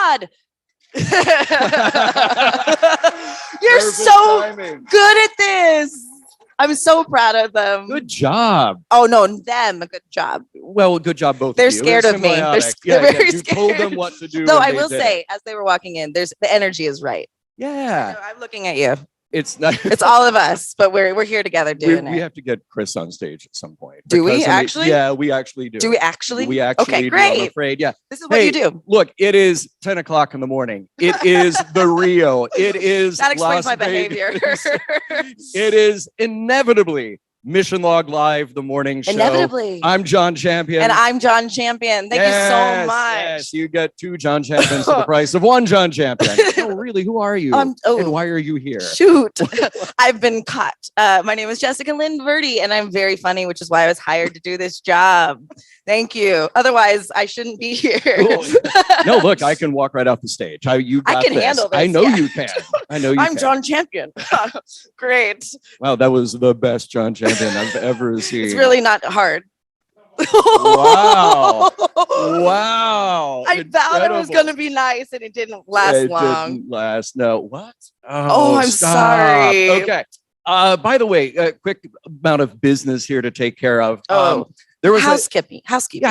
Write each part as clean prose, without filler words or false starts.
God. You're Perfect so timing. good at this. I'm so proud of them. Good job. Oh, no, them. Good job. Well, good job, both They're of you. scared It's of me. symbiotic. They're very You told scared. them what to do. Though and I they will did say, it. as they were walking in, the energy is right. Yeah. I'm looking at you. It's not. It's all of us, but we're here together doing we it. have to get Chris on stage at some point. Do we because, actually? Yeah, we actually do. Do we actually? We actually Okay, do, great. I'm afraid. Yeah. This is what you do. Look, it is 10 o'clock in the morning. It is the Rio. It is That explains Las my behavior. Vegas. It is inevitably Mission Log Live, the morning show. Inevitably. I'm John Champion. And I'm John Champion. Thank you so much. Yes, you get 2 John Champions for the price of 1 John Champion. Oh, really? Who are you? And why are you here? Shoot. I've been caught. My name is Jessica Lynn Verdi, and I'm very funny, which is why I was hired to do this job. Thank you. Otherwise, I shouldn't be here. Cool. No, look, I can walk right off the stage. I can handle this. I know yeah. you can. I know you I'm can. John Champion. Great. Wow, that was the best John Champion I've ever seen. It's really not hard. Wow. Wow. I vowed it was going to be nice, and it didn't last long. Didn't last. No. What? Oh, I'm stop. sorry. Okay. By the way, a quick amount of business here to take care of. There was housekeeping. Yeah,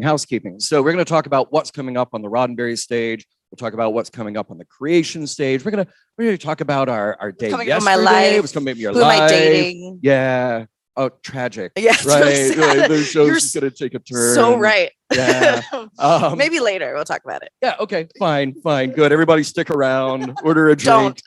housekeeping. So we're going to talk about what's coming up on the Roddenberry stage. We'll talk about what's coming up on the creation stage. We're gonna talk about our day coming yesterday. up in my life. What's coming up in your Who life? am I dating? Yeah. Oh, tragic. Yes. Right. So The show's going to take a turn. So right. Yeah. Maybe later we'll talk about it. Yeah. Okay. Fine. Good. Everybody stick around. Order a drink.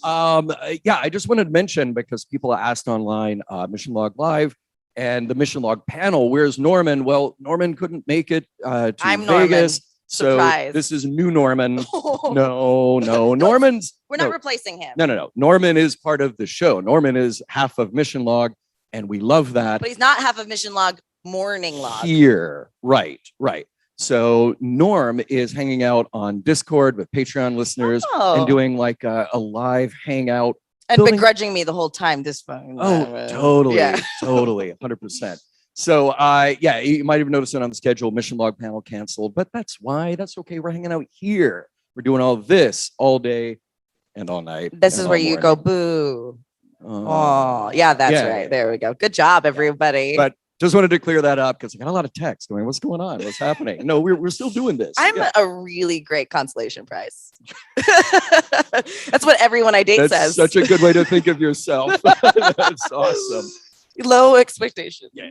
Don't. Yeah. I just wanted to mention, because people asked online, Mission Log Live and the Mission Log panel. Where's Norman? Well, Norman couldn't make it to I'm Vegas. Norman. So Surprise. this is new Norman. No. Norman's. We're not replacing him. No. Norman is part of the show. Norman is half of Mission Log, and we love that. But he's not half of Mission Log, Morning Log. Here. Right. So Norm is hanging out on Discord with Patreon listeners and doing like a live hangout. And begrudging me the whole time. This phone. Oh, totally. Yeah. Totally. 100%. So, yeah, you might have noticed it on the schedule. Mission Log panel canceled, but that's why. That's okay. We're hanging out here. We're doing all this all day and all night. This is where you go, boo. Oh, yeah, that's right. There we go. Good job, everybody. But just wanted to clear that up because I got a lot of texts going, what's going on? What's happening? No, we're still doing this. I'm a really great consolation prize. That's what everyone I date says. Such a good way to think of yourself. That's awesome. Low expectations. Yeah.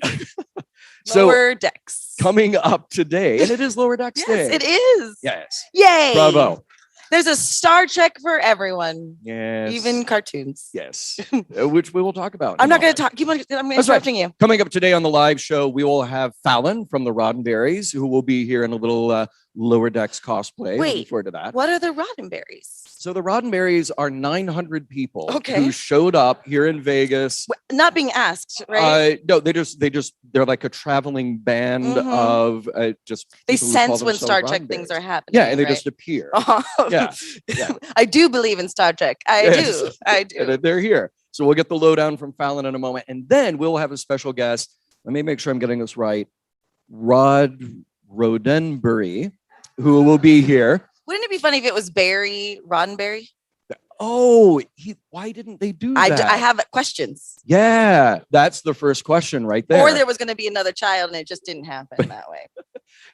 Lower decks. Coming up today, and it is Lower Decks Day. Yes, it is. Yes. Yay. Bravo. There's a Star Trek for everyone. Yes. Even cartoons. Yes. Which we will talk about. I'm not going to talk. I'm interrupting you. Coming up today on the live show, we will have Fallon from the Roddenberrys, who will be here in a little Lower Decks cosplay. Wait, looking forward to that. What are the Roddenberrys? So the Roddenberrys are 900 people Okay. who showed up here in Vegas. Not being asked, right? No, they're like a traveling band of just. They people who sense call when themselves Star Trek Roddenberrys. things are happening. Yeah, and they right? just appear. Oh. Yeah. I do believe in Star Trek. I do. And they're here. So we'll get the lowdown from Fallon in a moment. And then we'll have a special guest. Let me make sure I'm getting this right. Roddenberry, who will be here. Wouldn't it be funny if it was Barry Roddenberry? Oh, why didn't they do that? I have questions. Yeah, that's the first question right there. Or there was going to be another child and it just didn't happen that way.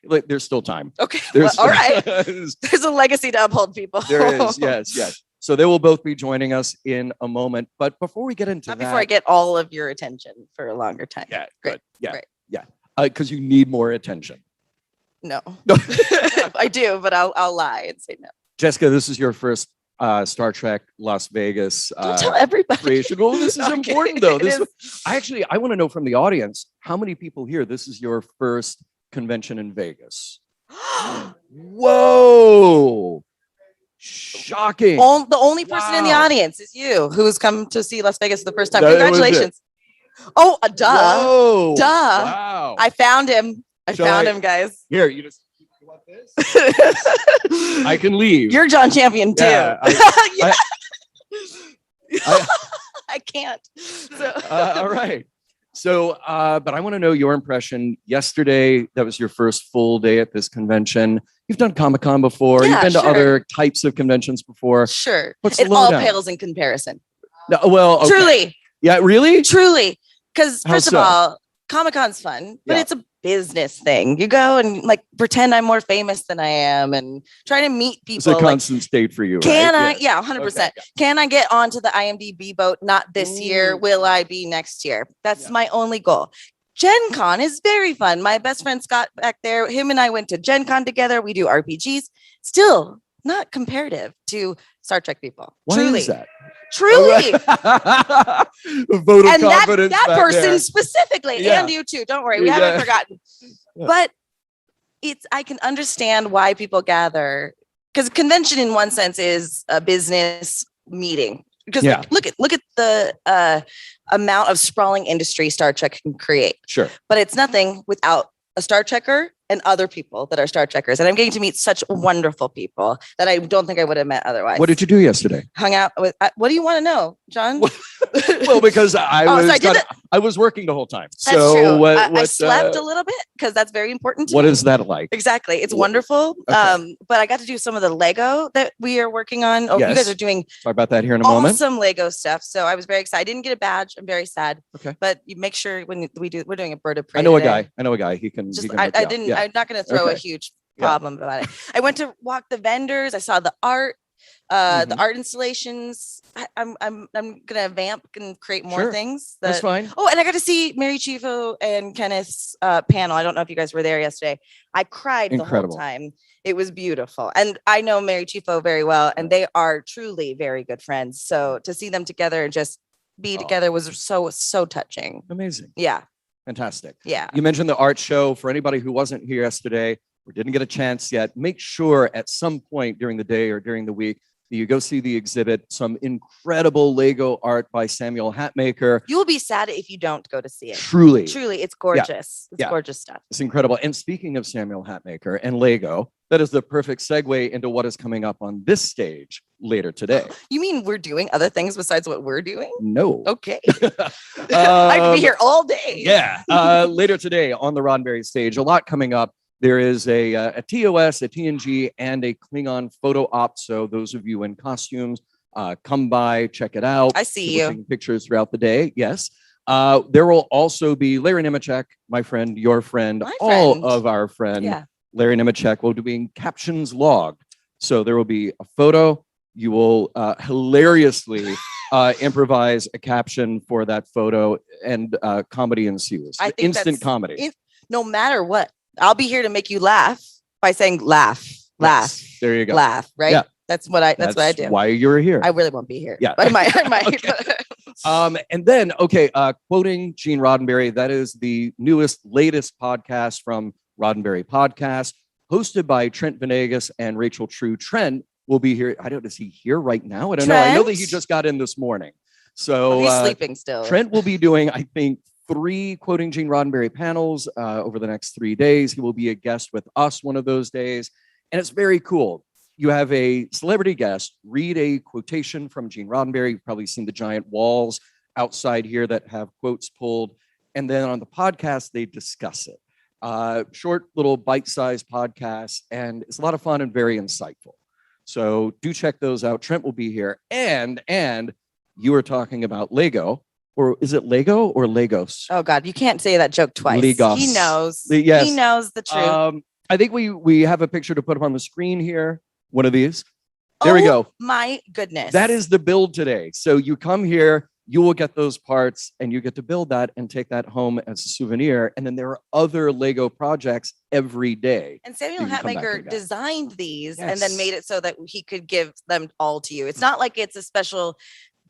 Like, there's still time. Okay. Well, all right. There's a legacy to uphold, people. There is. Yes. So they will both be joining us in a moment. But before we get into that. Before I get all of your attention for a longer time. Yeah. Great. Good. Great. Yeah. Because you need more attention. No. I do, but I'll lie and say no. Jessica, this is your first Star Trek Las Vegas Don't tell everybody. creation. Well, this is important though. It is. I want to know from the audience, how many people here, this is your first convention in Vegas? Whoa. Shocking. The only person in the audience is you who's come to see Las Vegas for the first time. Congratulations. Oh, duh. Whoa. Duh. Wow. I found him. I found him, guys. Here, you want this? I can leave. You're John Champion too. Yeah, I can't. So. All right. So, but I want to know your impression. Yesterday, that was your first full day at this convention. You've done Comic-Con before. You've Yeah, been to sure. other types of conventions before. Sure. What's the It all lowdown? pales in comparison. No, well, okay. Truly. Yeah, really? Truly. Because How first so? of all, Comic-Con's fun, but Yeah. it's a business thing. You go and like pretend I'm more famous than I am and try to meet people. It's a like, constant state for you, can right? I? Yeah, 100%. Okay. Can I get onto the IMDb boat? Not this year. Ooh. Will I be next year? That's Yeah. my only goal. Gen Con is very fun. My best friend Scott back there, him and I went to Gen Con together. We do RPGs. Still not comparative to Star Trek people. Why Truly. is that? Truly. Vote of And confidence. that back person there. specifically, Yeah. and you too. Don't worry, we Yeah. haven't forgotten. Yeah. But I can understand why people gather, because convention in one sense is a business meeting. Because Yeah. look at the amount of sprawling industry Star Trek can create. Sure. But it's nothing without a Star Trekker and other people that are Star Trekkers. And I'm getting to meet such wonderful people that I don't think I would have met otherwise. What did you do yesterday? Hung out with, what do you want to know, John? Well, because I Oh, so was I I was working the whole time. That's So true. what I slept a little bit because that's very important to what me. is that like? Exactly. It's Wha- wonderful. Okay. But I got to do some of the Lego that we are working on. Oh, you Yes. guys are doing Talk about that here in a moment. awesome Lego stuff. So I was very excited. I didn't get a badge. I'm very sad. Okay. But you make sure when we're doing a bird of prey. I know a today. guy. I know a guy. He can. Just he can I hook you up. didn't. Yeah. I'm not going to throw a Okay. huge Yeah. problem about it. I went to walk the vendors. I saw the art. Mm-hmm. The art installations. I'm gonna vamp and create more Sure. things. That's fine. Oh, and I got to see Mary Chieffo and Kenneth's panel. I don't know if you guys were there yesterday. I cried Incredible. the whole time. It was beautiful. And I know Mary Chieffo very well, and they are truly very good friends. So to see them together and just be Oh. together was so touching. Amazing. Yeah. Fantastic. Yeah. You mentioned the art show. For anybody who wasn't here yesterday or didn't get a chance yet, make sure at some point during the day or during the week that you go see the exhibit. Some incredible Lego art by Samuel Hatmaker. You will be sad if you don't go to see it. Truly, Truly, it's gorgeous. It's Yeah. gorgeous stuff. it's incredible. And speaking of Samuel Hatmaker and Lego, that is the perfect segue into what is coming up on this stage later today. You mean we're doing other things besides what we're doing? No. Okay. I could be here all day. Yeah. Later today on the Roddenberry Stage, a lot coming up. There is a TOS, a TNG, and a Klingon photo op. So those of you in costumes, come by, check it out. I see People you. taking pictures throughout the day. Yes. There will also be Larry Nemechek, my friend, your friend, My all friend. of our friend, Yeah. Larry Nemechek will be doing captions logged. So there will be a photo. You will hilariously improvise a caption for that photo, and comedy ensues. I think Instant that's- comedy. No matter what, I'll be here to make you laugh by saying laugh, laugh, Yes, there you go. laugh. Right? Yeah. That's what I do. Why you're here. I really won't be here. Yeah. I might. Okay. And then, quoting Gene Roddenberry, that is the latest podcast from Roddenberry Podcast, hosted by Trent Venegas and Rachel True. Trent will be here. Is he here right now? I don't know. I know that he Trent? just got in this morning. So He's sleeping still. Trent will be doing, I think, 3 quoting Gene Roddenberry panels over the next 3 days. He will be a guest with us one of those days. And it's very cool. You have a celebrity guest read a quotation from Gene Roddenberry. You've probably seen the giant walls outside here that have quotes pulled. And then on the podcast, they discuss it. Short little bite-sized podcast. And it's a lot of fun and very insightful. So do check those out. Trent will be here. And you were talking about Lego. Or is it Lego or Legos? Oh God, you can't say that joke twice. Legos. He knows. Yes. He knows the truth. I think we have a picture to put up on the screen here. One of these. There we go. My goodness. That is the build today. So you come here, you will get those parts, and you get to build that and take that home as a souvenir. And then there are other Lego projects every day. And Samuel You can come back Hatmaker and go. designed these and then Yes. made it so that he could give them all to you. It's not like it's a special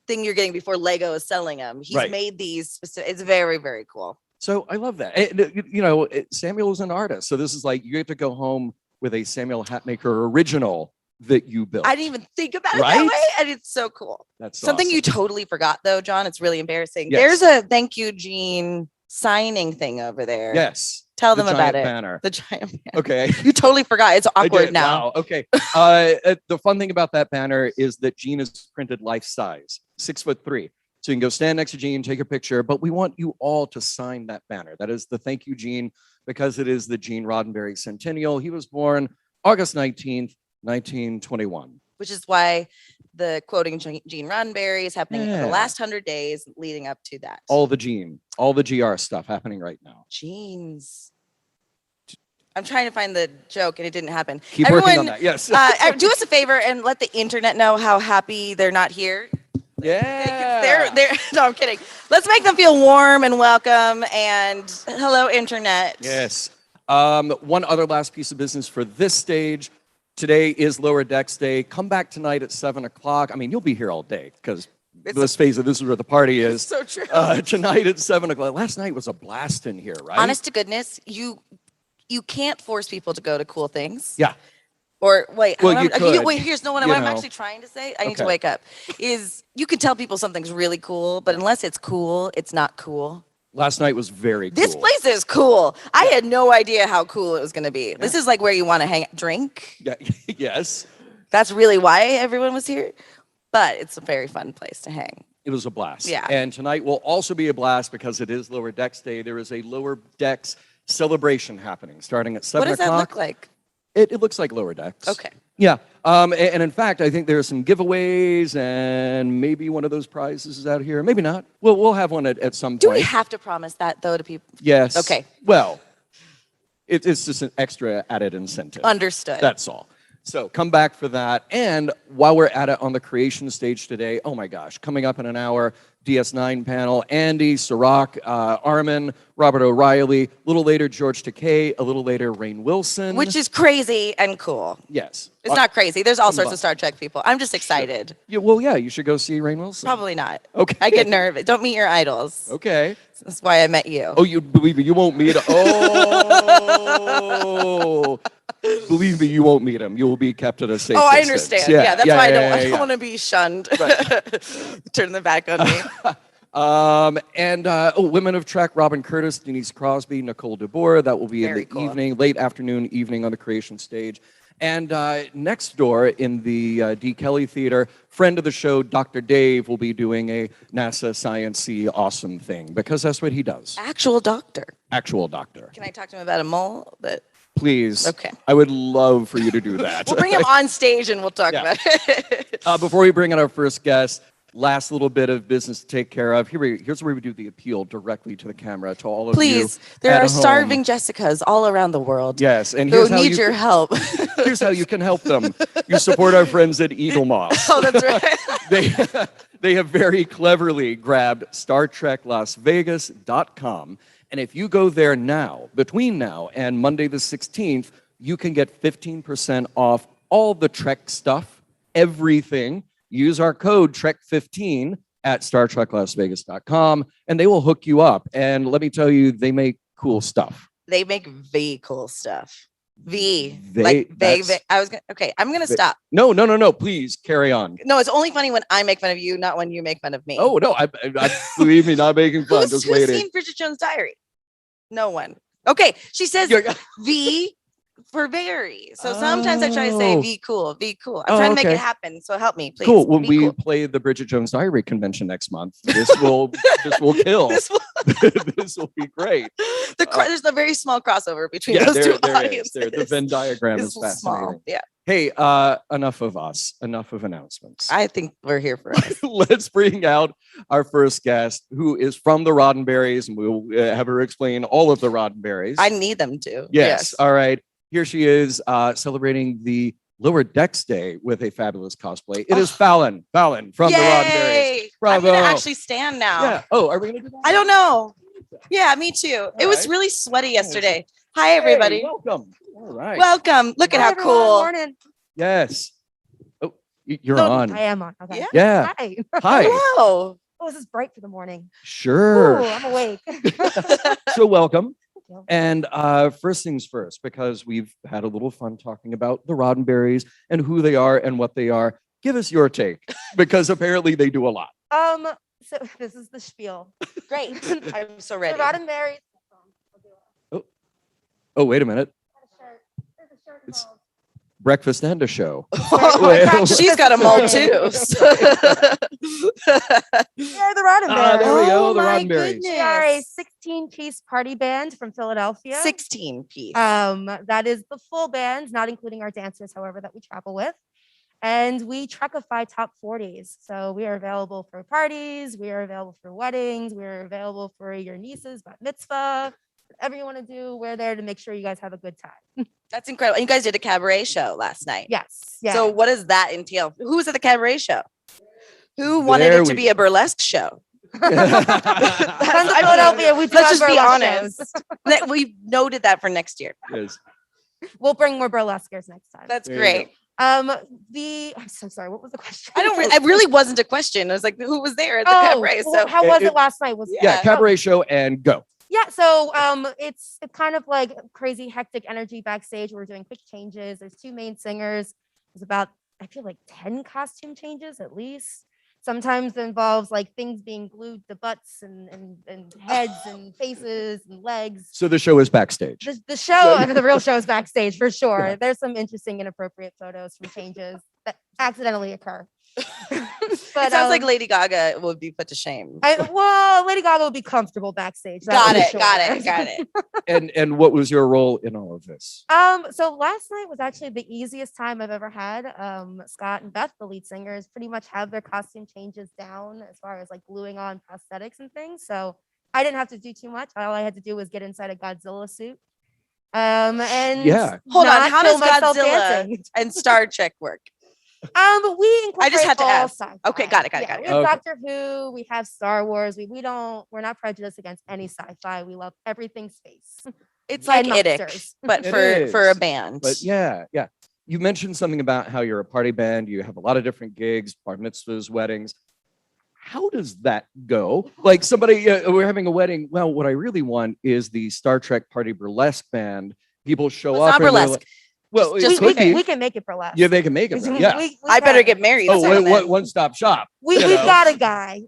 thing you're getting before Lego is selling them. He's Right. made these specific. It's very, very cool. So I love that. Samuel is an artist. So this is like, you get to go home with a Samuel Hatmaker original that you built. I didn't even think about it Right? that way. And it's so cool. That's Something awesome. you totally forgot though, John. It's really embarrassing. Yes. There's a thank you, Gene signing thing over there. Yes. Tell the them about giant it. Banner. The giant banner. Okay. You totally forgot. It's I awkward did. now. Wow. Okay. The fun thing about that banner is that Gene is printed life size, 6'3". So you can go stand next to Gene, take a picture, but we want you all to sign that banner. That is the thank you, Gene, because it is the Gene Roddenberry Centennial. He was born August 19th, 1921. Which is why the quoting Gene Roddenberry is happening in the Yeah. last 100 days leading up to that. All the GR stuff happening right now. Genes. I'm trying to find the joke and it didn't happen. Keep working on that. Yes. Do us a favor and let the internet know how happy they're not here. Yeah. They're no, I'm kidding. Let's make them feel warm and welcome. And hello, internet. Yes. One other last piece of business for this stage. Today is Lower Decks Day. Come back tonight at 7 o'clock. I mean, you'll be here all day because let's face it, this is where the party is. So true. Tonight at 7 o'clock. Last night was a blast in here, right? Honest to goodness, you can't force people to go to cool things. Yeah. Or wait, Well, you could, wait. Here's what I'm actually trying to say. I need to wake up. Is you can tell people something's really cool, but unless it's cool, it's not cool. Last night was very cool. This place is cool. I had no idea how cool it was going to be. Yeah. This is like where you want to drink. Yeah. Yes. That's really why everyone was here. But it's a very fun place to hang. It was a blast. Yeah. And tonight will also be a blast because it is Lower Decks Day. There is a Lower Decks celebration happening starting at 7 o'clock. What does that look like? It looks like Lower Decks. Okay. Yeah. And in fact, I think there are some giveaways and maybe one of those prizes is out here. Maybe not. We'll have one at some point. Do we have to promise that, though, to people? Yes. Okay. Well, it's just an extra added incentive. Understood. That's all. So come back for that. And while we're at it on the creation stage today, oh my gosh, coming up in an hour, DS9 panel, Andy, Sirach, Armin, Robert O'Reilly, a little later, George Takei, a little later, Rainn Wilson. Which is crazy and cool. Yes. It's not crazy. There's all sorts of Star Trek people. I'm just excited. Yeah, well, yeah, you should go see Rainn Wilson. Probably not. Okay. I get nervous. Don't meet your idols. Okay. That's why I met you. Oh, you believe me? You won't meet him. Oh. Believe me, you won't meet him. You will be kept at a safe distance. I understand. Yeah, that's why I don't want to be shunned. Right. Turn the back on me. Women of Trek, Robin Curtis, Denise Crosby, Nicole DeBoer. That will be in the evening, late afternoon, evening on the creation stage. And next door in the D. Kelly Theater, friend of the show, Dr. Dave, will be doing a NASA Science-y awesome thing because that's what he does. Actual doctor. Actual doctor. Can I talk to him about a mole? Please. Okay. I would love for you to do that. We'll bring him on stage and we'll talk about it. Before we bring in our first guest, last little bit of business to take care of. Here's where we do the appeal directly to the camera, to all of you. Please, there are starving Jessicas all around the world. Yes, and who need your help. Here's how you can help them. You support our friends at Eagle Moss. Oh, that's right. They have very cleverly grabbed StarTrekLasVegas.com. And if you go there now, between now and Monday the 16th, you can get 15% off all the Trek stuff, everything. Use our code TREK15 at StarTrekLasVegas.com, and they will hook you up. And let me tell you, they make cool stuff. They make cool stuff. I was gonna. Okay, I'm gonna stop. No. Please carry on. No, it's only funny when I make fun of you, not when you make fun of me. Oh no, I believe me, not making fun. Just waiting. Who's seen Bridget Jones' Diary? No one. Okay, she says V for very. So sometimes I try to say V cool. I'm trying to make it happen. So help me, please. Cool. When we play the Bridget Jones Diary convention next month, this will kill. This will be great. There's a very small crossover between those two audiences. The Venn diagram is fascinating. Small. Yeah. Hey, enough of us. Enough of announcements. I think we're here for us. Let's bring out our first guest, who is from the Roddenberrys, and we'll have her explain all of the Roddenberrys. I need them to. Yes. All right. Here she is, celebrating the Lower Decks Day with a fabulous cosplay. It is Fallon from the Roddenberrys. Bravo. I'm going to actually stand now. Yeah. Oh, are we going to do that? I don't know. Yeah, me too. It was really sweaty yesterday. Hi, everybody. Hey, welcome. All right. Welcome. Look at how cool. Morning. Yes. Oh, you're on. I am on. Okay. Yeah. Hi. Hi. Hello. Oh, this is bright for the morning. Sure. Ooh, I'm awake. So welcome. And first things first, because we've had a little fun talking about the Roddenberrys and who they are and what they are. Give us your take, because apparently they do a lot. So this is the spiel. Great. I'm so ready. The Roddenberrys. Oh, wait a minute. There's a shirt It's called breakfast and a show. Well, She's got them all too. Yeah, the Roddenberry. Ah, there we go, Oh the my Roddenberries. We are a goodness. 16-piece party band from Philadelphia. 16 piece. That is the full band, not including our dancers, however, that we travel with. And we truckify top 40s. So we are available for parties. We are available for weddings. We are available for your nieces, bat mitzvah. Whatever you want to do, we're there to make sure you guys have a good time. That's incredible. And you guys did a cabaret show last night. Yes. Yeah. So what does that entail? Who was at the cabaret show? Who wanted There it to we be a burlesque show? Come to Philadelphia. We do Let's have just be burlesque honest. shows. We noted that for next year. Yes. We'll bring more burlesquers next time. That's There you great. I'm so sorry. What was the question? I really wasn't a question. I was like, who was there at the Oh, cabaret? well, So how was It- it last night? Was Yeah, cabaret show and go. Yeah, so it's kind of like crazy hectic energy backstage. We're doing quick changes. There's two main singers. There's about, I feel like 10 costume changes at least. Sometimes it involves like things being glued to butts and heads and faces and legs. So the show is backstage. The show, the real show is backstage for sure. Yeah. There's some interesting, inappropriate photos from changes that accidentally occur. it sounds like Lady Gaga would be put to shame. well, Lady Gaga would be comfortable backstage. Got that's it. for Got sure. it. And what was your role in all of this? So last night was actually the easiest time I've ever had. Scott and Beth, the lead singers, pretty much have their costume changes down as far as like gluing on prosthetics and things. So I didn't have to do too much. All I had to do was get inside a Godzilla suit. And Yeah. Hold on. not How kill does myself Godzilla dancing. and Star Trek work? We incorporate just had to all ask. sci-fi. Okay, got it. We have Okay. Doctor Who, we have Star Wars. We're not prejudiced against any sci-fi. We love everything space. It's like And Iddick, monsters. but It for a is. band. But yeah. You mentioned something about how you're a party band. You have a lot of different gigs, bar mitzvahs, weddings. How does that go? Like somebody, we're having a wedding. Well, what I really want is the Star Trek Party Burlesque Band. People show Well, up. it's not and they're burlesque. like- well, Just it to be could be. We can make it burlesque. Yeah, they can make it. Yeah. I better got get it. married. Oh, soon then. one stop shop. We you we've know. got a guy.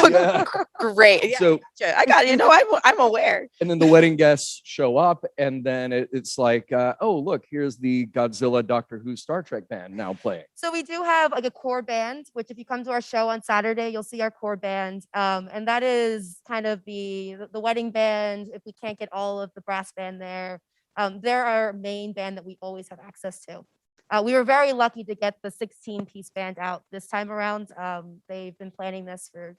Yeah. Great. Yeah, So, I got you. No, I'm aware. and then the wedding guests show up, and then it's like, oh, look, here's the Godzilla, Doctor Who, Star Trek band now playing. So we do have like a core band, which if you come to our show on Saturday, you'll see our core band. And that is kind of the wedding band. If we can't get all of the brass band there, they're our main band that we always have access to. We were very lucky to get the 16-piece band out this time around. They've been planning this for,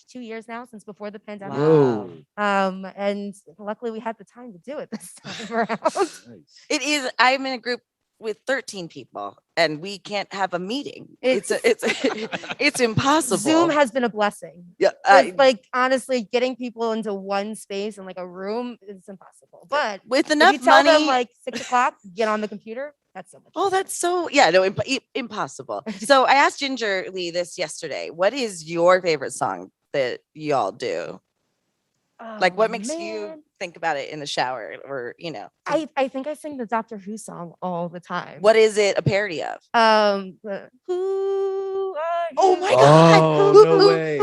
2 years now, since before the pandemic. Wow. And luckily we had the time to do it this time around. Nice. It is. I'm in a group with 13 people, and we can't have a meeting. It's impossible. Zoom has been a blessing. Yeah, It's like honestly, getting people into one space and like a room is impossible. But with if enough you tell money. them like 6 o'clock, get on the computer. That's so much. Oh, that's so impossible. So I asked Ginger Lee this yesterday. What is your favorite song that y'all do? Like, what makes you think about it in the shower, or I think I sing the Doctor Who song all the time. what is it a parody of? Who are Oh you? my God. Oh, no way.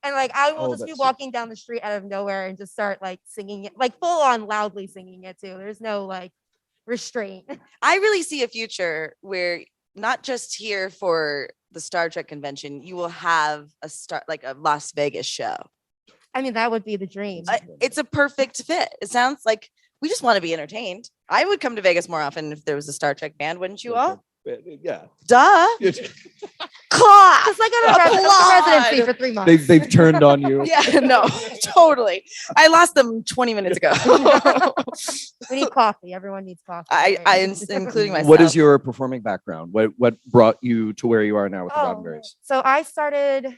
And like I will Oh, just be that's so- walking down the street out of nowhere and just start like singing it, like full on loudly singing it too. There's no like restraint. I really see a future where not just here for the Star Trek convention, you will have a Las Vegas show. I mean, that would be the dream. It's a perfect fit. It sounds like we just want to be entertained. I would come to Vegas more often if there was a Star Trek band, wouldn't you all? Yeah. Duh. Claw. Just like a Applaud. residency for 3 months. They've turned on you. Yeah, no, totally. I lost them 20 minutes ago. We need coffee. Everyone needs coffee. Including myself. What is your performing background? What brought you to where you are now with the Oh, Roddenberrys? so I started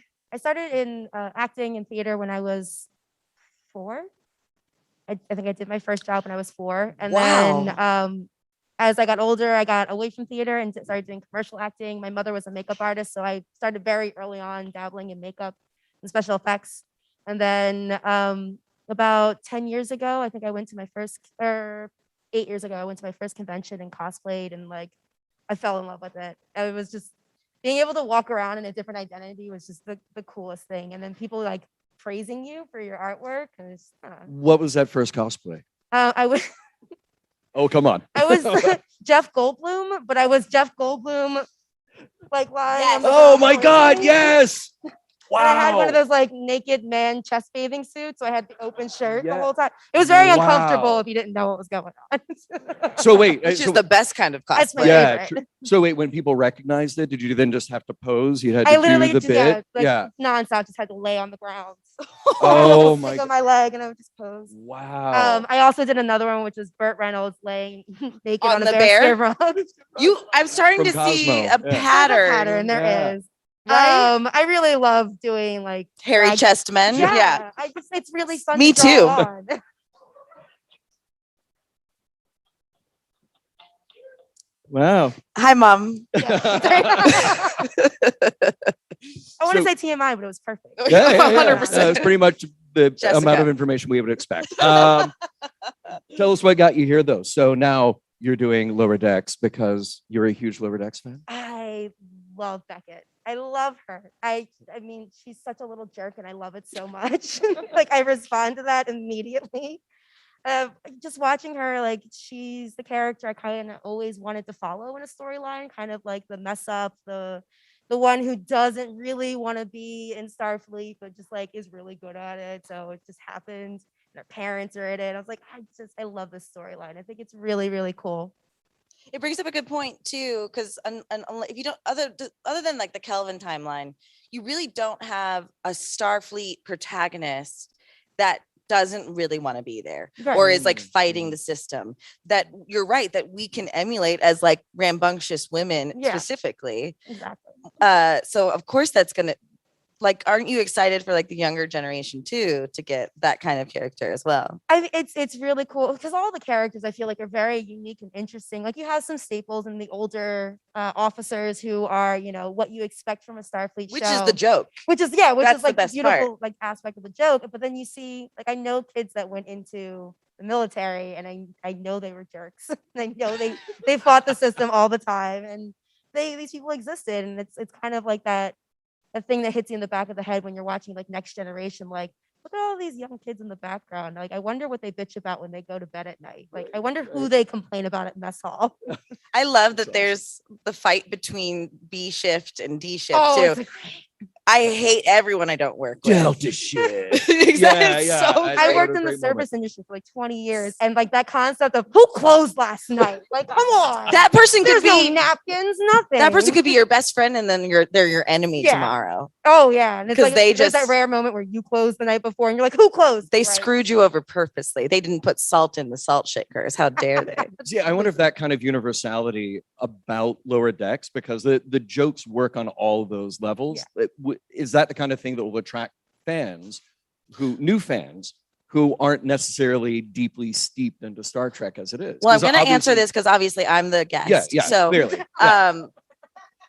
in acting and theater when I was 4. I think I did my first job when I was 4, and then as I got older, I got away from theater and started doing commercial acting. My mother was a makeup artist, so I started very early on dabbling in makeup and special effects. And then about 10 years ago, I think I went to my first, or 8 years ago, I went to my first convention and cosplayed, and like I fell in love with it. It was just being able to walk around in a different identity was just the coolest thing. And then people like praising you for your artwork. And it's, What was that first cosplay? I was Oh, come on. I was Jeff Goldblum, but I was Jeff Goldblum like lying. Yes. on the Oh ground, my like, God, yes. Wow. And I had one of those like naked man chest bathing suits, so I had the open shirt the Yeah. whole time. It was very Wow. uncomfortable if you didn't know what was going on. So wait, Which is the best kind of That's my cosplay. favorite. true. So wait, when people recognized it, did you then just have to pose? You had I to literally do the just bit? nonstop, just had to lay on the ground. Oh my Stick God. on my leg, and I would just pose. Wow. I also did another one, which was Burt Reynolds laying naked On on a the bear bear? rug. I'm starting From to see Cosmo. a Yeah. pattern. There is. Right? I really love doing like Hairy drag- chest men. Yeah. It's really fun. Me to draw too. on. Wow. Hi, Mom. I want to So- say TMI, but it was perfect. Yeah. 100%. That's pretty much the Jessica. amount of information we would expect. Tell us what got you here, though. So now you're doing Lower Decks because you're a huge Lower Decks fan. I love Beckett. I love her. I mean, she's such a little jerk, and I love it so much. Like I respond to that immediately. Just watching her, like she's the character I kind of always wanted to follow in a storyline, kind of like the mess up, the one who doesn't really want to be in Starfleet, but just like is really good at it. So it just happens. And her parents are in it. I was like, I love this storyline. I think it's really, really cool. It brings up a good point too, because if you don't other than like the Kelvin timeline, you really don't have a Starfleet protagonist that doesn't really want to be there or is like fighting the system. That you're right that we can emulate as like rambunctious women specifically. Exactly. So of course that's gonna like, aren't you excited for like the younger generation too to get that kind of character as well? It's really cool because all the characters I feel like are very unique and interesting. Like you have some staples in the older officers who are, what you expect from a Starfleet Which show. is the joke. Which is That's like the the best beautiful part. like aspect of the joke. But then you see, like I know kids that went into the military, and I know they were jerks. I know they fought the system all the time, and these people existed, and it's kind of like that. A thing that hits you in the back of the head when you're watching like Next Generation, like look at all these young kids in the background. Like I wonder what they bitch about when they go to bed at night. Like I wonder who they complain about at mess hall. I love that there's the fight between B shift and D shift Oh, too. I hate everyone I don't work with. Delta shit. Exactly. It's so I great. worked in the service industry for like 20 years, and like that concept of who closed last night. Like, come on, That person there's could be no napkins, nothing. that person could be your best friend, and then they're your enemy Yeah. tomorrow. Oh yeah, and it's 'Cause like they there's that just- rare moment where you closed the night before, and you're like, who closed? They Right. screwed you over purposely. They didn't put salt in the salt shakers. How dare they? See, I wonder if that kind of universality about Lower Decks, because the jokes work on all those levels. Is that the kind of thing that will attract new fans who aren't necessarily deeply steeped into Star Trek as it is? Well, I'm 'Cause going to answer obviously- this because obviously I'm the guest. Yeah, So, clearly. Yeah.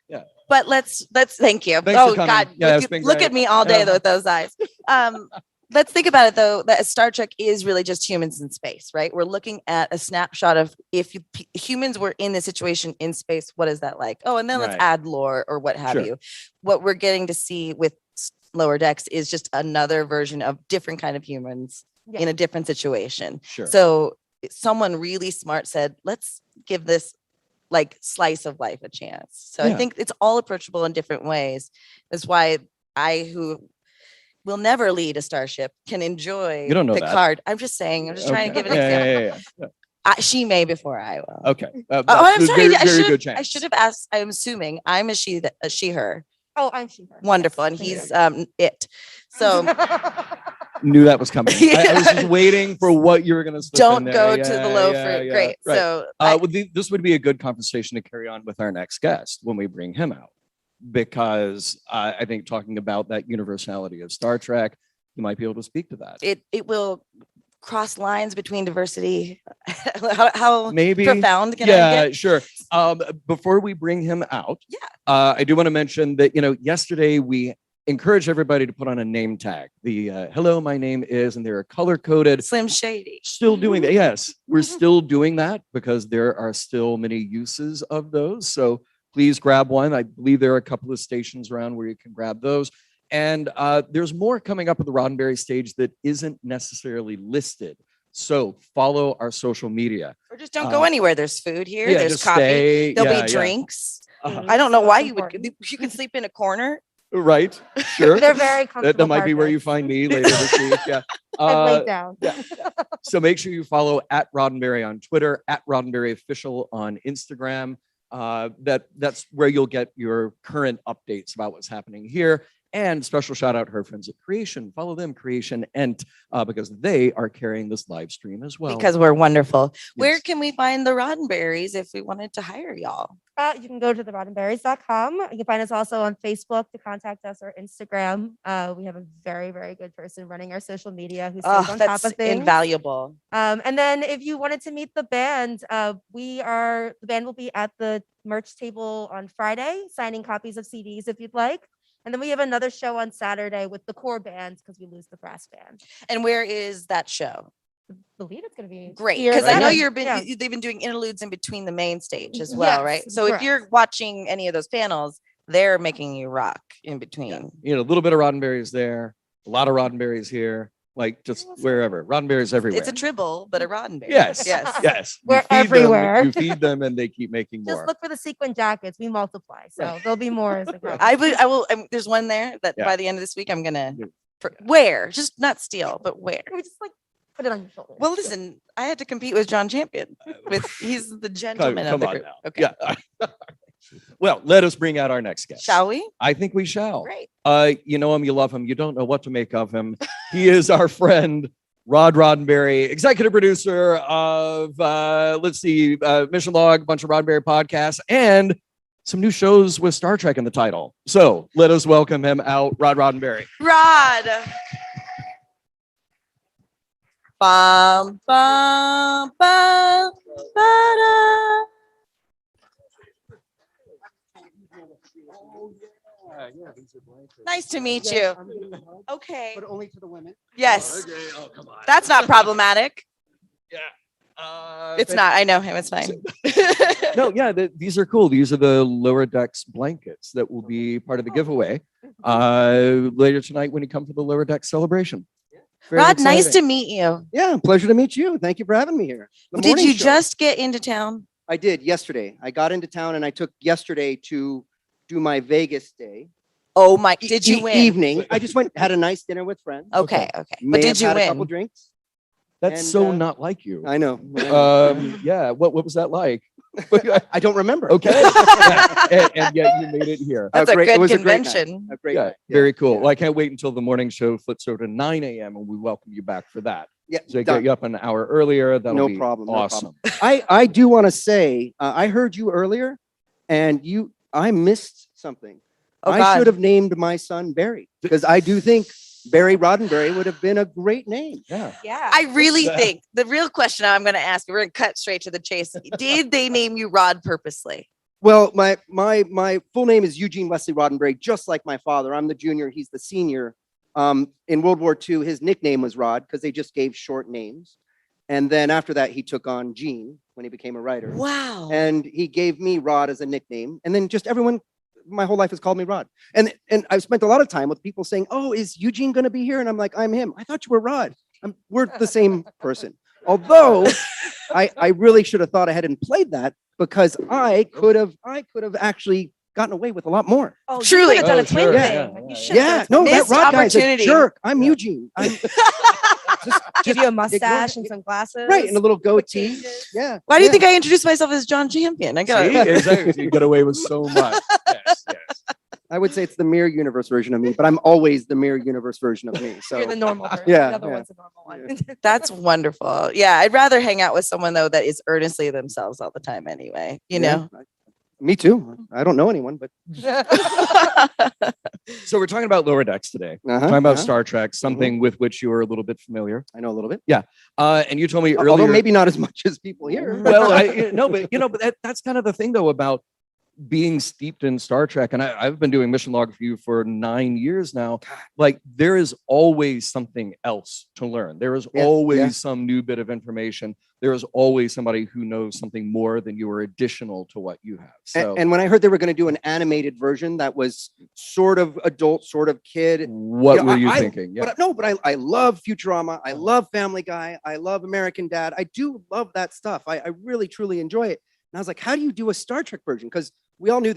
Yeah. But let's thank you. Thanks for Oh coming. God, Yeah, it's been look great. at me all day Yeah. with those eyes. Let's think about it though. That Star Trek is really just humans in space, right? We're looking at a snapshot of if humans were in this situation in space, what is that like? Oh, and then let's Right. add lore or what have Sure. you. What we're getting to see with Lower Decks is just another version of different kind of humans in a different situation. Sure. So someone really smart said, let's give this like slice of life a chance. So I Yeah. think it's all approachable in different ways. That's why I, who will never lead a starship, can enjoy You don't know that. Picard. I'm just saying, I'm just trying to give an Yeah, example. yeah. She may before I will. Okay. Oh, I'm There's sorry. Very, I very should good chance. I should have asked. I'm assuming I'm a she, her. Oh, I'm she/her. Wonderful. Yes, And thank he's you. it. So Knew that was coming. I was just waiting for what you were going to slip don't in there. go Yeah, to the low yeah, for yeah. great. Right. So This would be a good conversation to carry on with our next guest when we bring him out, because I think talking about that universality of Star Trek, you might be able to speak to that. it will cross lines between diversity. how Maybe profound can I yeah, get? sure. Before we bring him out, Yeah. I do want to mention that yesterday we encouraged everybody to put on a name tag. The hello, my name is, and they're color coded. Slim Shady. Still doing that. Yes, we're still doing that because there are still many uses of those. So please grab one. I believe there are a couple of stations around where you can grab those. And there's more coming up at the Roddenberry Stage that isn't necessarily listed. So follow our social media. Or just don't go anywhere. There's food here. Yeah, There's just coffee. stay. There'll Yeah, be drinks. Uh-huh. I don't know So why important. you can sleep in a corner. Right. Sure. They're very comfortable. That might be where you find me later this week. Yeah. I've laid down. Yeah. So make sure you follow at Roddenberry on Twitter, at Roddenberry Official on Instagram. That's where you'll get your current updates about what's happening here. And special shout out to her friends at Creation. Follow them, Creation Ent, because they are carrying this live stream as well. Because we're wonderful. Yes. Where can we find the Roddenberries if we wanted to hire y'all? You can go to theroddenberries.com. You can find us also on Facebook to contact us, or Instagram. We have a very, very good person running our social media who stays on top That's of things. invaluable. And then if you wanted to meet the band, the band will be at the merch table on Friday, signing copies of CDs if you'd like. And then we have another show on Saturday with the core band because we lose the brass band. And where is that show? I believe it's going to be Great, here because I know Saturday. they've been doing interludes in between the main stage as well, Yes, right? So if you're correct. watching any of those panels, they're making you rock in between. You know, a little bit of Roddenberry's there, a lot of Roddenberry's here, like just wherever. Roddenberry's everywhere. It's a tribble, but a Roddenberry. Yes. Yes. Yes. We're You feed them, everywhere. you feed them and they keep making Just more. look for the sequin jackets. We multiply. So there'll be more as it goes. I will. There's one there that Yeah. by the end of this week, I'm gonna Yeah. wear, just not steal, but wear. We just like put it on your shoulder. Well, listen, I had to compete with John Champion. He's the gentleman of Come the on group. now. Okay. Yeah. Well, let us bring out our next guest. Shall we? I think we shall. Great. You know him, you love him, you don't know what to make of him. He is our friend, Rod Roddenberry, executive producer of, Mission Log, a bunch of Roddenberry podcasts, and some new shows with Star Trek in the title. So let us welcome him out, Rod Roddenberry. Rod. Bum, bum, bum, ba-da. Nice to meet you. Okay. But only to the women. Yes. Okay. Oh, come on. That's not problematic. Yeah. It's not. I know him. It's fine. No, yeah, these are cool. These are the lower decks blankets that will be part of the giveaway later tonight when you come for the lower deck celebration. Very Rod, nice to exciting. meet you. Yeah, pleasure to meet you. Thank you for having me here. The Did morning you show. just get into town? I did yesterday. I got into town and I took yesterday to do my Vegas day. Oh my! Did you win? Evening. I just went, had a nice dinner with friends. Okay. Okay. May But did have you had a couple win? drinks. That's And, so not like you. I know. Yeah. What was that like? I don't remember. Okay. Yeah, and yet you made it here. That's a great- it good was a great night. convention. A great Yeah, night. very cool. Yeah. Well, I can't wait until the morning show flips over to 9 a.m. and we welcome you back for that. Yeah, So done. get you up an hour earlier. That'll No be problem, no awesome. I do want to say, I heard you earlier and I missed something. Oh, I God. should have named my son Barry because I do think Barry Roddenberry would have been a great name. Yeah. Yeah. I really think the real question I'm going to ask, we're going to cut straight to the chase. Did they name you Rod purposely? Well, my full name is Eugene Wesley Roddenberry, just like my father. I'm the junior, he's the senior. In World War II, his nickname was Rod because they just gave short names. And then after that, he took on Gene when he became a writer. Wow. And he gave me Rod as a nickname. And then just everyone, my whole life has called me Rod. And I've spent a lot of time with people saying, oh, is Eugene going to be here? And I'm like, I'm him. I thought you were Rod. We're the same person. Although I really should have thought ahead and played that because I could have actually gotten away with a lot more. Oh, you Truly. could have done Oh, a twin sure. thing. Yeah, Like, yeah, you yeah. should have Yeah, done a twin no, that Missed Rod guy's a opportunity. jerk. I'm Yeah. Eugene. Give you a mustache and some glasses. Right, and a little goatee. changes. Yeah. Why do you yeah. think I introduced myself as John Champion? I got See? Exactly. You get away with so much. Yes, yes. I would say it's the mirror universe version of me, but I'm always the mirror universe version of me. So You're the normal person. Yeah, The other yeah. one's the normal one. That's wonderful. Yeah, I'd rather hang out with someone though that is earnestly themselves all the time anyway. You know. me too. I don't know anyone, but So we're talking about lower decks today. Talking about Star Trek, something with which you are a little bit familiar. I know a little bit. And you told me earlier. Although maybe not as much as people here. Well, no, but that's kind of the thing though about being steeped in Star Trek, and I've been doing mission log for you for 9 years now. Like there is always something else to learn. There is always some new bit of information. There is always somebody who knows something more than you, or additional to what you have. So, and when I heard they were going to do an animated version that was sort of adult, sort of kid, what were you thinking? But I love Futurama. I love Family Guy. I love American Dad. I do love that stuff. I really, truly enjoy it. And I was like, how do you do a Star Trek version? Because we all knew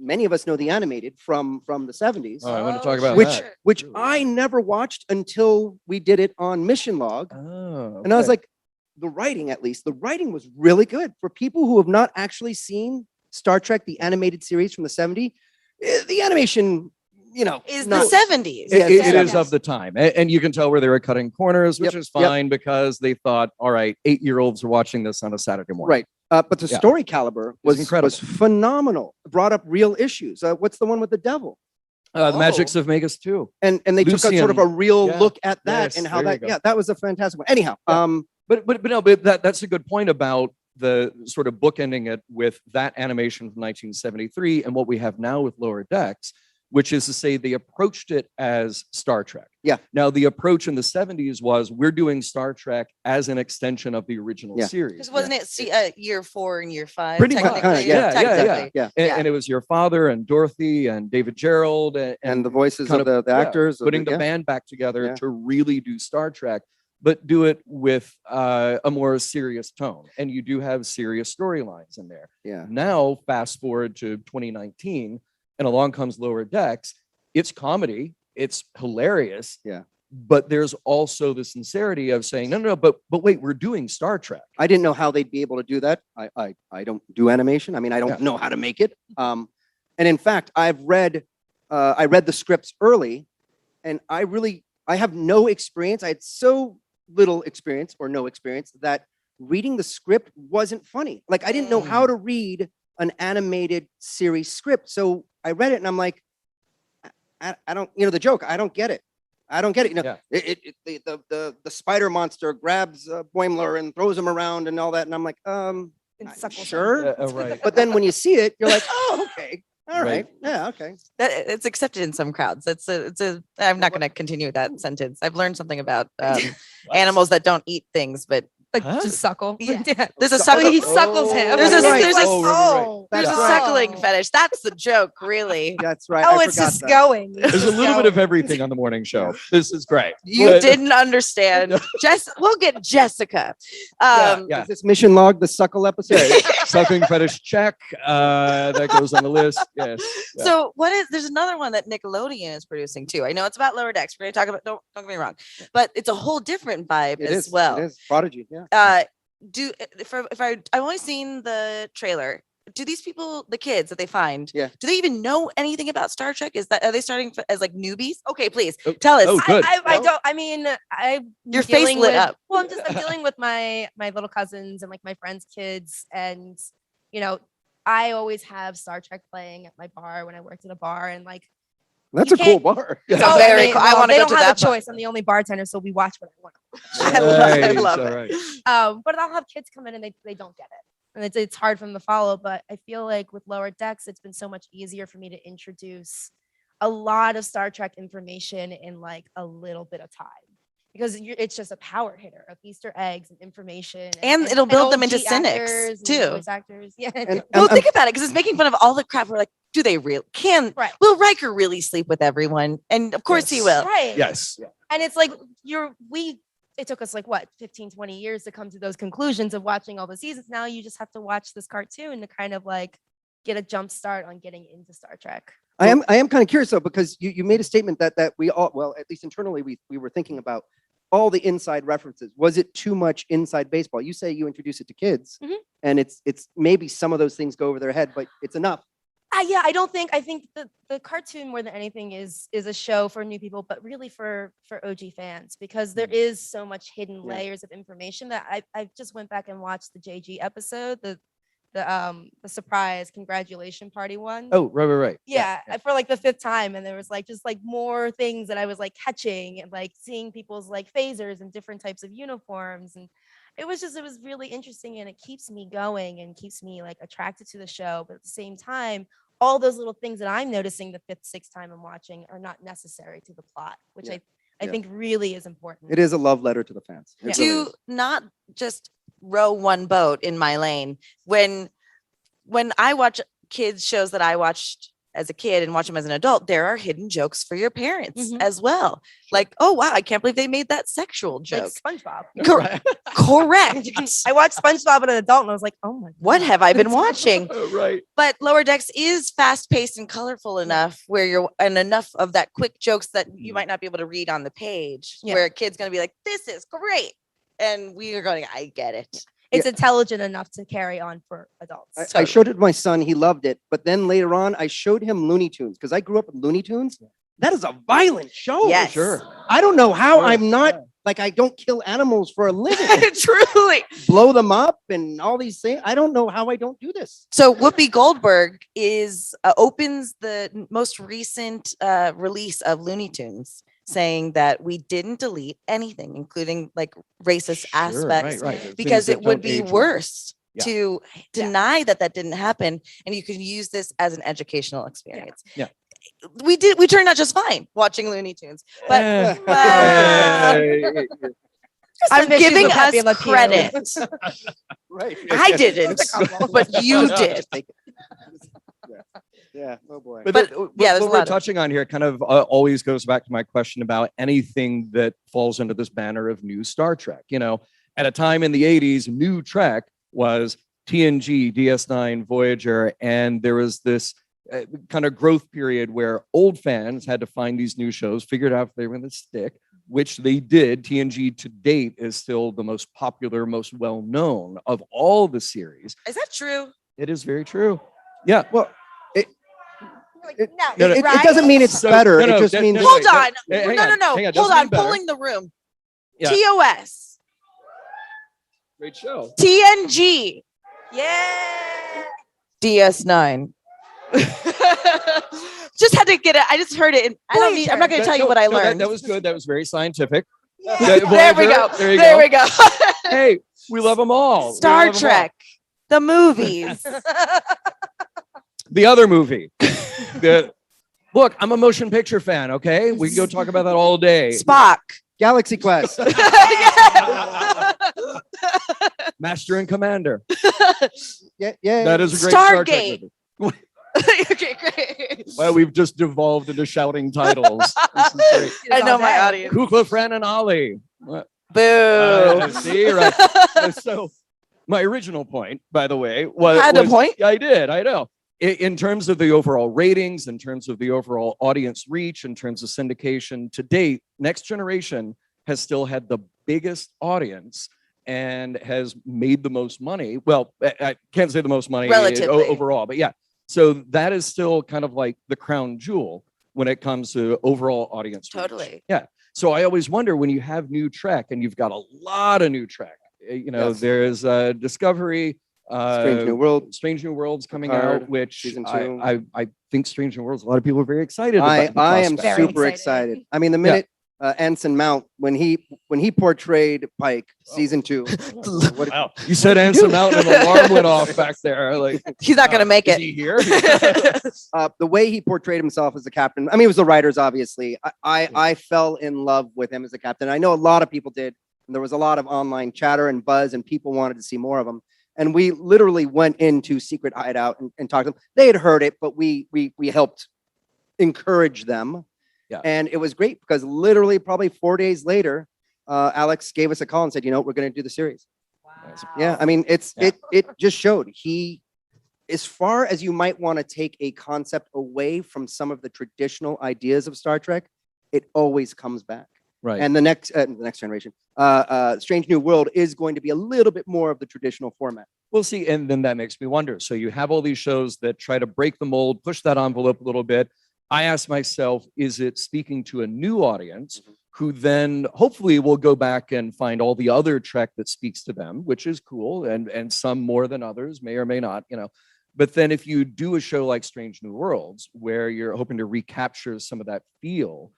many of us know the animated from the 70s. Oh, I want to talk about which I never watched until we did it on Mission Log. Oh, and I was like, the writing was really good for people who have not actually seen Star Trek, the animated series from the 70s. The animation, is the 70s. It is of the time. And you can tell where they were cutting corners, which is fine because they thought, all right, 8-year-olds are watching this on a Saturday morning. Right. But the story caliber was incredible. Was phenomenal. Brought up real issues. What's the one with the devil? The Magics of Vegas 2. And they took a sort of a real look at that and how that was a fantastic one. Anyhow, but that's a good point about the sort of bookending it with that animation from 1973 and what we have now with Lower Decks, which is to say they approached it as Star Trek. Yeah. Now, the approach in the 70s was we're doing Star Trek as an extension of the original series. Because wasn't it year 4 and year 5? Pretty technically? much. Yeah. And it was your father and Dorothy and David Gerald and the voices of the actors. Putting the band back together to really do Star Trek, but do it with a more serious tone. And you do have serious storylines in there. Yeah. Now, fast forward to 2019, and along comes Lower Decks. It's comedy. It's hilarious. Yeah. But there's also the sincerity of saying, no, but wait, we're doing Star Trek. I didn't know how they'd be able to do that. I don't do animation. I mean, I don't know how to make it. And in fact, I read the scripts early, and I have no experience. I had so little experience or no experience that reading the script wasn't funny. Like I didn't know how to read an animated series script. So I read it and I'm like, I don't, the joke, I don't get it. The spider monster grabs Boimler and throws him around and all that. And I'm like, sure. Right. But then when you see it, you're like, oh, okay. All right. Yeah. Okay. It's accepted in some crowds. I'm not going to continue that sentence. I've learned something about animals that don't eat things, but just suckle. Yeah. There's a suckle. He suckles him. There's a That's suckling fetish. That's the joke, really. That's right. Oh, it's just going. There's a little bit of everything on the morning show. This is great. You didn't understand. We'll get Jessica. Is this Mission Log, the suckle episode? Sucking fetish check. That goes on the list. Yes. Yeah. So there's another one that Nickelodeon is producing too. I know it's about Lower Decks. We're going to talk about, don't get me wrong, but it's a whole different vibe as well. It is. Prodigy. Yeah. I've only seen the trailer. Do these people, the kids that they find, do they even know anything about Star Trek? Are they starting as like newbies? Okay, please tell us. Oh, good. I don't. I mean, your face lit up. Well, I'm dealing with my little cousins and like my friends' kids, and I always have Star Trek playing at my bar when I worked at a bar, and like. That's a cool bar. Oh, very cool. I want to go to that. They don't have a choice. I'm the only bartender, so we watch what I want to watch. I love it. Right. But I'll have kids come in and they don't get it, and it's hard for them to follow. But I feel like with Lower Decks, it's been so much easier for me to introduce a lot of Star Trek information in like a little bit of time. Because it's just a power hitter of Easter eggs and information, and it'll build them into cynics too. Voice actors, yeah. Think about it, because it's making fun of all the crap. We're like, do they really? Will Riker really sleep with everyone? And of course he will. Right. Yes. Yeah. And it's like it took us like 15, 20 years to come to those conclusions of watching all the seasons. Now you just have to watch this cartoon to kind of like get a jump start on getting into Star Trek. I am kind of curious though, because you made a statement that we all, well, at least internally, we were thinking about all the inside references. Was it too much inside baseball? You say you introduce it to kids, and it's maybe some of those things go over their head, but it's enough. I think the cartoon more than anything is a show for new people, but really for OG fans, because there is so much hidden layers of information that I just went back and watched the JG episode, the surprise congratulation party one. Oh, right. Yeah, for like the 5th time, and there was like just like more things that I was like catching, and like seeing people's like phasers and different types of uniforms, and it was really interesting, and it keeps me going and keeps me like attracted to the show. But at the same time, all those little things that I'm noticing the fifth, sixth time I'm watching are not necessary to the plot, which I think really is important. It is a love letter to the fans. It really To is. not just row one boat in my lane. When I watch kids shows that I watched as a kid and watch them as an adult, there are hidden jokes for your parents as well. Like, oh wow, I can't believe they made that sexual joke. Like SpongeBob. Correct. I watched SpongeBob as an adult and I was like, oh my God. What have I been watching? Right. But Lower Decks is fast paced and colorful enough where enough of that quick jokes that you might not be able to read on the page, where a kid's going to be like, this is great. And we are going, I get it. It's intelligent enough to carry on for adults. I showed it to my son. He loved it. But then later on, I showed him Looney Tunes because I grew up with Looney Tunes. That is a violent show. Yes. Sure. I don't know how I'm not like I don't kill animals for a living. Truly. Blow them up and all these things. I don't know how I don't do this. So Whoopi Goldberg opens the most recent release of Looney Tunes, saying that we didn't delete anything, including like racist aspects, Right. because it would be age well. worse to deny that didn't happen, and you can use this as an educational experience. Yeah. We turned out just fine watching Looney Tunes, but I'm giving us credit. Right. I didn't, but you did. Yeah. Oh boy. But there's what a we're lot of- touching on here kind of always goes back to my question about anything that falls under this banner of new Star Trek. You know, at a time in the 80s, new Trek was TNG, DS9, Voyager, and there was this kind of growth period where old fans had to find these new shows, figured out if they were going to stick, which they did. TNG to date is still the most popular, most well-known of all the series. Is that true? It is very true. Yeah. Well, it Right? doesn't mean it's So- better. no, no, it just that- means no, Hold wait, on. hang on, No. hang on. Hold Doesn't on. mean better. Polling the room. Yeah. TOS. Great show. TNG. Yeah. DS9. Just had to get it. I just heard it. I'm not going to tell you what I learned. That was good. That was very scientific. There we go. There you There go. we go. Hey, we love them all. We Star love 'em all. Trek. The movies. The other movie. Look, I'm a motion picture fan, okay? We can go talk about that all day. Spock. Galaxy Quest. Master and Commander. Yeah. That is a great Star Trek Stargate. movie. Okay, great. Well, we've just devolved into shouting titles. This is great. I know my audience. Kukla, Fran, and Ollie. Boo. See, right. So my original point, by the way, was Had a point? I did. I know. In terms of the overall ratings, in terms of the overall audience reach, in terms of syndication to date, Next Generation has still had the biggest audience and has made the most money. Well, I can't say the most money Relatively. overall, but yeah. So that is still kind of like the crown jewel when it comes to overall audience reach. Totally. Yeah. So I always wonder when you have new Trek and you've got a lot of new Trek, Yes. there's Discovery, Strange New World. Strange New Worlds coming Picard, out, which season 2. I think Strange New Worlds, a lot of people are very excited I about. the am prospect. Very super excited. excited. I mean, the minute Anson Mount when he portrayed Pike season 2. What, Wow. You said Anson Mount and an alarm went off back there. Like, He's not going to make is it. he here? the way he portrayed himself as a captain. I mean, it was the writers, obviously. I fell in love with him as a captain. I know a lot of people did. And there was a lot of online chatter and buzz, and people wanted to see more of him. And we literally went into Secret Hideout and talked to them. They had heard it, but we helped encourage them. Yeah. And it was great because literally probably 4 days later, Alex gave us a call and said, we're going to do the series. Wow. Yeah. I mean, it just showed as far as you might want to take a concept away from some of the traditional ideas of Star Trek, it always comes back. Right. And the next generation, Strange New World is going to be a little bit more of the traditional format. We'll see. And then that makes me wonder. So you have all these shows that try to break the mold, push that envelope a little bit. I ask myself, is it speaking to a new audience who then hopefully will go back and find all the other Trek that speaks to them, which is cool, and some more than others, may or may not, But then if you do a show like Strange New Worlds, where you're hoping to recapture some of that feel,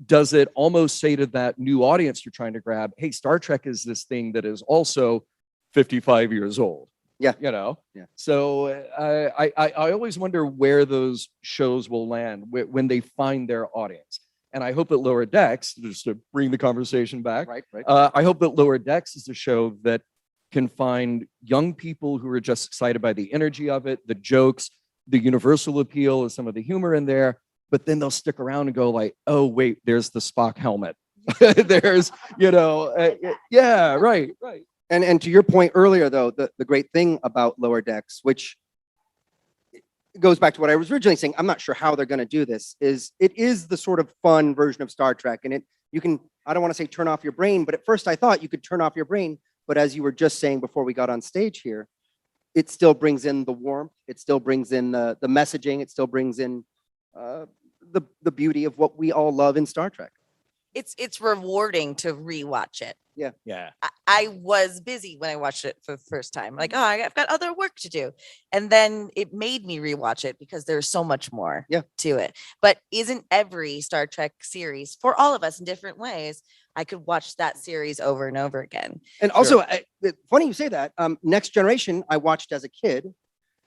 does it almost say to that new audience you're trying to grab, hey, Star Trek is this thing that is also 55 years old? Yeah. Yeah. So I always wonder where those shows will land when they find their audience. And I hope that Lower Decks, just to bring the conversation back, Right. I hope that Lower Decks is a show that can find young people who are just excited by the energy of it, the jokes, the universal appeal of some of the humor in there, but then they'll stick around and go like, oh, wait, there's the Spock helmet. There's, yeah, right. And to your point earlier, though, the great thing about Lower Decks, which goes back to what I was originally saying, I'm not sure how they're going to do this, is it is the sort of fun version of Star Trek. And you can, I don't want to say turn off your brain, but at first I thought you could turn off your brain. But as you were just saying before we got on stage here, it still brings in the warmth. It still brings in the messaging. It still brings in the beauty of what we all love in Star Trek. It's rewarding to rewatch it. Yeah. I was busy when I watched it for the first time. Like, oh, I've got other work to do. And then it made me rewatch it because there's so much more to it. But isn't every Star Trek series, for all of us in different ways, I could watch that series over and over again. And also, funny you say that, Next Generation, I watched as a kid.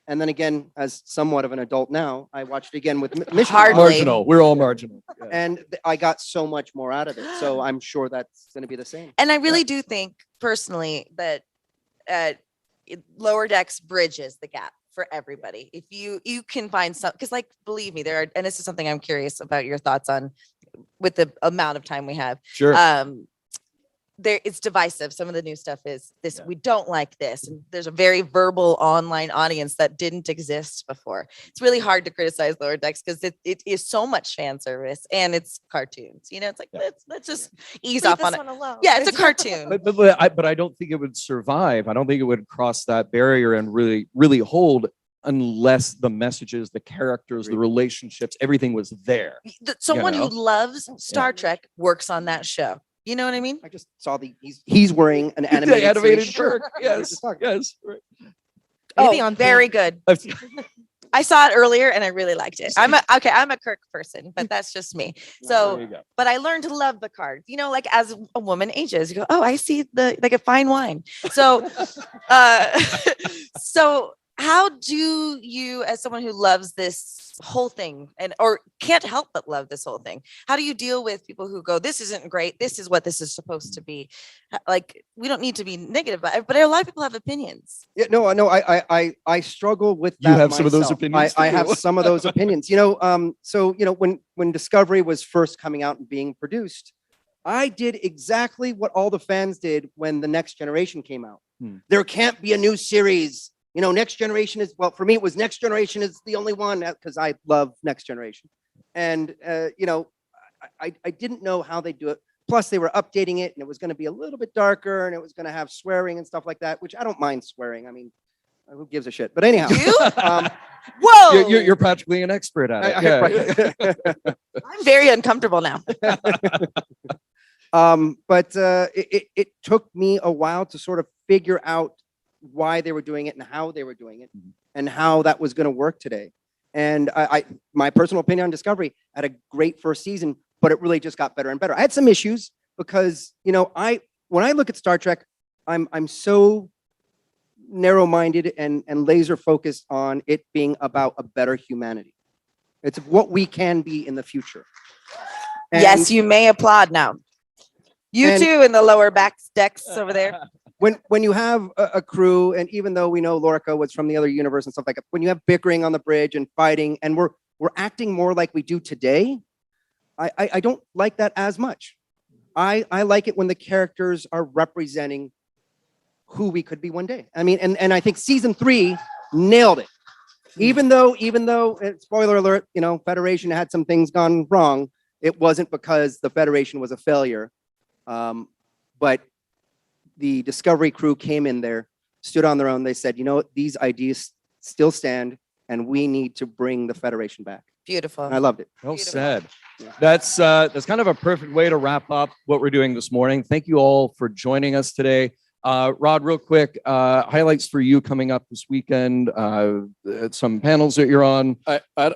And then again, as somewhat of an adult now, I watched it again with Mission. Hardly. Marginal. We're all marginal. Yeah. And I got so much more out of it. So I'm sure that's going to be the same. And I really do think personally that Lower Decks bridges the gap for everybody. If you can find some, because like, believe me, there are, and this is something I'm curious about your thoughts on with the amount of time we have. Sure. It's divisive. Some of the new stuff is this, we don't like this. And there's a very verbal online audience that didn't exist before. It's really hard to criticize Lower Decks because it is so much fan service and it's cartoons. It's like, let's just ease off on it. Yeah, it's a cartoon. But I don't think it would survive. I don't think it would cross that barrier and really hold unless the messages, the characters, the relationships, everything was there. Someone who loves Star Trek works on that show. You know what I mean? I just saw he's wearing an animated shirt. Yes. Right. Oh, very good. I saw it earlier and I really liked it. I'm a Kirk person, but that's just me. So, but I learned to love Picard. Like as a woman ages, you go, oh, I see like a fine wine. So, so how do you, as someone who loves this whole thing or can't help but love this whole thing, how do you deal with people who go, this isn't great, this is what this is supposed to be? Like, we don't need to be negative about it, but a lot of people have opinions. Yeah, no, I struggle with that. You have myself. Some of those opinions. I have some of those opinions. So when Discovery was first coming out and being produced, I did exactly what all the fans did when the Next Generation came out. There can't be a new series. Next Generation is, well, for me, it was Next Generation is the only one because I love Next Generation. And, I didn't know how they do it. Plus, they were updating it and it was going to be a little bit darker and it was going to have swearing and stuff like that, which I don't mind swearing. I mean, who gives a shit? But anyhow. Whoa! You're practically an expert at it. I'm very uncomfortable now. But it took me a while to sort of figure out why they were doing it and how they were doing it and how that was going to work today. And my personal opinion on Discovery had a great first season, but it really just got better and better. I had some issues because, when I look at Star Trek, I'm so narrow-minded and laser focused on it being about a better humanity. It's what we can be in the future. And yes, you may applaud now. You too in the lower decks over there. When you have a crew, and even though we know Lorca was from the other universe and stuff like that, when you have bickering on the bridge and fighting, and we're acting more like we do today, I don't like that as much. I like it when the characters are representing who we could be one day. I mean, and I think season 3 nailed it. Even though, spoiler alert, Federation had some things gone wrong, it wasn't because the Federation was a failure, but the Discovery crew came in there, stood on their own. They said, these ideas still stand, and we need to bring the Federation back. Beautiful. And I loved it. Well said. Yeah. That's kind of a perfect way to wrap up what we're doing this morning. Thank you all for joining us today. Rod, real quick, highlights for you coming up this weekend, some panels that you're on.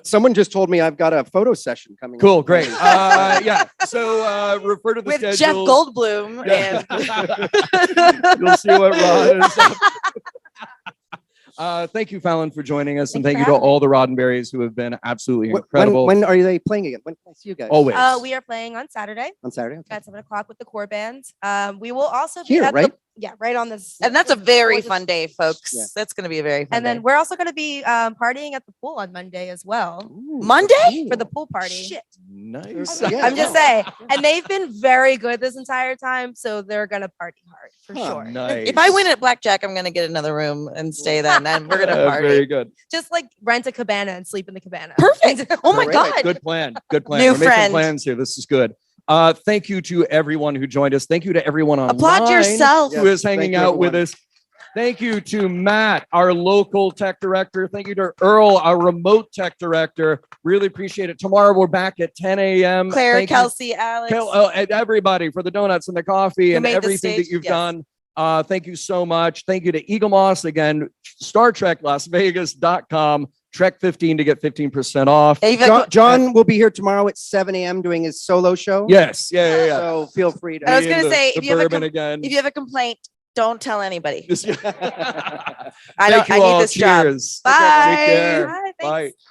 Someone just told me I've got a photo session coming. Cool, up. great. Yeah, so refer to the With schedule. Jeff Goldblum. Yeah. And You'll see what Rod is. Thank you, Fallon, for joining us, and Thanks thank for you to having all the Roddenberries who have been absolutely When, incredible. when are they playing again? When can I see you guys? Always. We are playing on Saturday On Saturday. Okay. at 7 o'clock with the core band. We will also be Here, at right? right on this. and that's a very gorgeous- fun day, folks. Yeah. That's going to be a very fun And then day. we're also going to be partying at the pool on Monday as well Ooh, Monday? for the pool party. Shit. Nice. Yeah. I'm just saying, and they've been very good this entire time, so they're gonna party hard for Huh, sure. Nice. If I win at blackjack, I'm going to get another room and stay there, and then we're going to party. Very good. Just like rent a cabana and sleep in the cabana. Perfect. Oh my Great. God. Good plan. Good plan. New We're making friend. plans here. This is good. Thank you to everyone who joined us. Thank you to everyone online Applaud yourself. who is Thank hanging you, out with everyone. us. Thank you to Matt, our local tech director. Thank you to Earl, our remote tech director. Really appreciate it. Tomorrow we're back at 10 a.m. Claire, Thank you, Kelsey, Alex. and everybody for the donuts and the coffee Who and made the everything that stage. you've Yes. done. Thank you so much. Thank you to Eagle Moss again, Star Trek Las Vegas.com, Trek 15 to get 15% off. John will be here tomorrow at 7 a.m. doing his solo show. Yes. Yeah. So feel free to. I was Me gonna and say, the if you have a bourbon again. If you have a complaint, don't tell anybody. Just- I Thank don't. you I all. need this job. Cheers. Bye. Take care. Bye, Bye. thanks.